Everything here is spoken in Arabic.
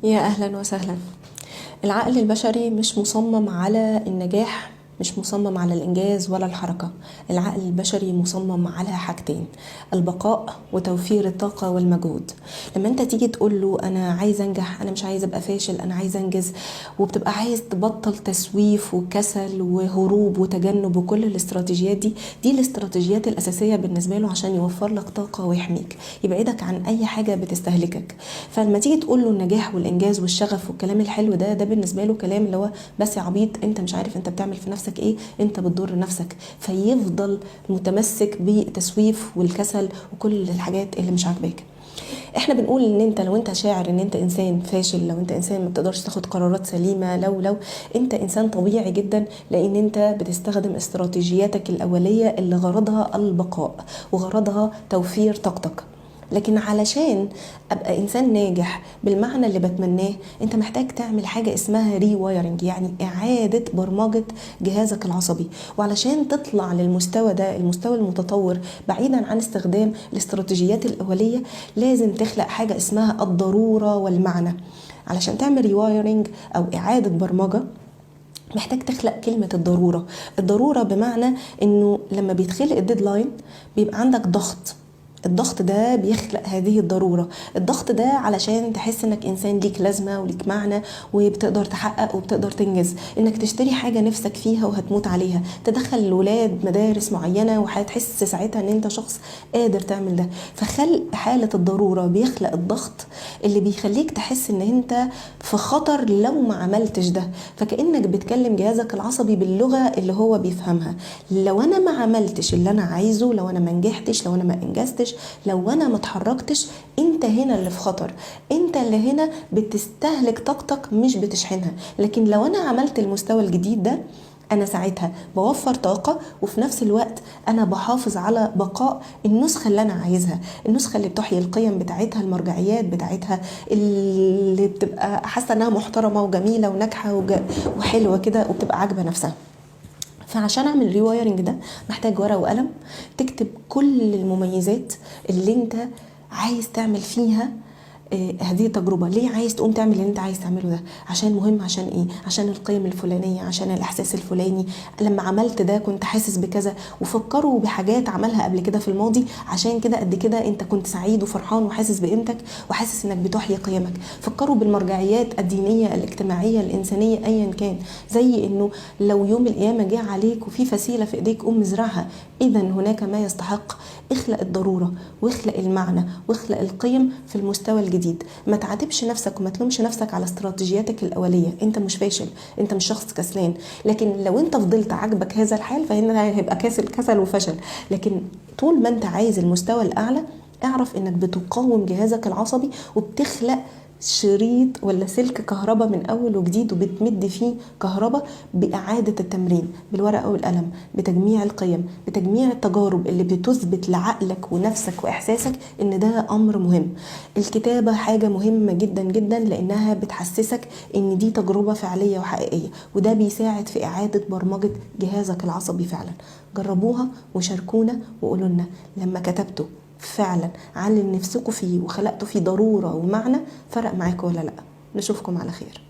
يا أهلا وسهلا. العقل البشري مش مصمم على النجاح، مش مصمم على الإنجاز ولا الحركة. العقل البشري مصمم على حاجتين: البقاء وتوفير الطاقة والمجهود. لما انت تيجي تقول له أنا عايز أنجح، أنا مش عايز أبقى فاشل، أنا عايز أنجز، وبتبقى عايز تبطل تسويف وكسل وهروب وتجنب وكل الاستراتيجيات دي الاستراتيجيات الأساسية بالنسبة له عشان يوفر لك طاقة ويحميك، يبعدك عن أي حاجة بتستهلكك. فلما تيجي تقول له النجاح والإنجاز والشغف والكلام الحلو ده بالنسبة له كلام اللي هو بس يا عبيط، انت مش عارف انت بتعمل في نفسك ايه، انت بتضر نفسك. فيفضل متمسك بالتسويف والكسل وكل الحاجات اللي مش عاجباك. احنا بنقول ان انت لو انت شاعر ان انت انسان فاشل، لو انت انسان ما بتقدرش تاخد قرارات سليمه، لو انت انسان طبيعي جدا، لان انت بتستخدم استراتيجياتك الاوليه اللي غرضها البقاء وغرضها توفير طاقتك. لكن علشان ابقى انسان ناجح بالمعنى اللي بتمناه، انت محتاج تعمل حاجه اسمها ري وايرنج، يعني اعاده برمجه جهازك العصبي. وعلشان تطلع للمستوى ده، المستوى المتطور، بعيدا عن استخدام الاستراتيجيات الاوليه، لازم تخلق حاجه اسمها الضروره والمعنى. علشان تعمل ري وايرنج او اعاده برمجه، محتاج تخلق كلمة الضرورة. الضرورة بمعنى انه لما بيتخلق الديدلاين بيبقى عندك ضغط. الضغط ده بيخلق هذه الضرورة. الضغط ده علشان تحس انك انسان ليك لازمة وليك معنى، وبتقدر تحقق وبتقدر تنجز، انك تشتري حاجة نفسك فيها وهتموت عليها، تدخل الولاد مدارس معينة وهتحس ساعتها ان انت شخص قادر تعمل ده. فخلق حالة الضرورة بيخلق الضغط اللي بيخليك تحس ان انت في خطر لو ما عملتش ده. فكأنك بتكلم جهازك العصبي باللغة اللي هو بيفهمها. لو انا ما عملتش اللي انا عايزه، لو انا ما نجحتش، لو انا ما انجزتش، لو انا ما اتحركتش، انت هنا اللي في خطر، انت اللي هنا بتستهلك طاقتك مش بتشحنها. لكن لو انا عملت المستوى الجديد ده، انا ساعتها بوفر طاقة، وفي نفس الوقت انا بحافظ على بقاء النسخة اللي انا عايزها، النسخة اللي بتحيي القيم بتاعتها، المرجعيات بتاعتها، اللي بتبقى حاسة انها محترمة وجميلة وناجحة وحلوة كده وبتبقى عاجبة نفسها. فعشان اعمل ريوايرنج ده محتاج ورقه وقلم، تكتب كل المميزات اللي انت عايز تعمل فيها هذه التجربه. ليه عايز تقوم تعمل اللي انت عايز تعمله ده؟ عشان مهم. عشان ايه؟ عشان القيم الفلانيه، عشان الاحساس الفلاني، لما عملت ده كنت حاسس بكذا. وفكروا بحاجات عملها قبل كده في الماضي، عشان كده قد كده انت كنت سعيد وفرحان وحاسس بقيمتك وحاسس انك بتحيي قيمك. فكروا بالمرجعيات الدينيه، الاجتماعيه، الانسانيه، ايا كان. زي انه لو يوم القيامه جه عليك وفي فسيله في ايديك، قوم ازرعها، اذا هناك ما يستحق. اخلق الضروره واخلق المعنى واخلق القيم في المستوى الجديد. ما تعاتبش نفسك وما تلومش نفسك على استراتيجياتك الاوليه. انت مش فاشل، انت مش شخص كسلان. لكن لو انت فضلت عاجبك هذا الحال فهنا هيبقى كسل وفشل. لكن طول ما انت عايز المستوى الاعلى، اعرف انك بتقاوم جهازك العصبي وبتخلق شريط ولا سلك كهرباء من اول وجديد، وبتمد فيه كهرباء باعاده التمرين بالورقه والقلم، بتجميع القيم، بتجميع التجارب اللي بتثبت لعقلك ونفسك واحساسك ان ده امر مهم. الكتابه حاجه مهمه جدا جدا، لانها بتحسسك ان دي تجربه فعليه وحقيقيه، وده بيساعد في اعاده برمجه جهازك العصبي فعلا. جربوها وشاركونا وقولوا لنا لما كتبتوا فعلا عن اللي نفسكوا فيه وخلقتوا فيه ضرورة ومعنى، فرق معاكم ولا لا. نشوفكم على خير.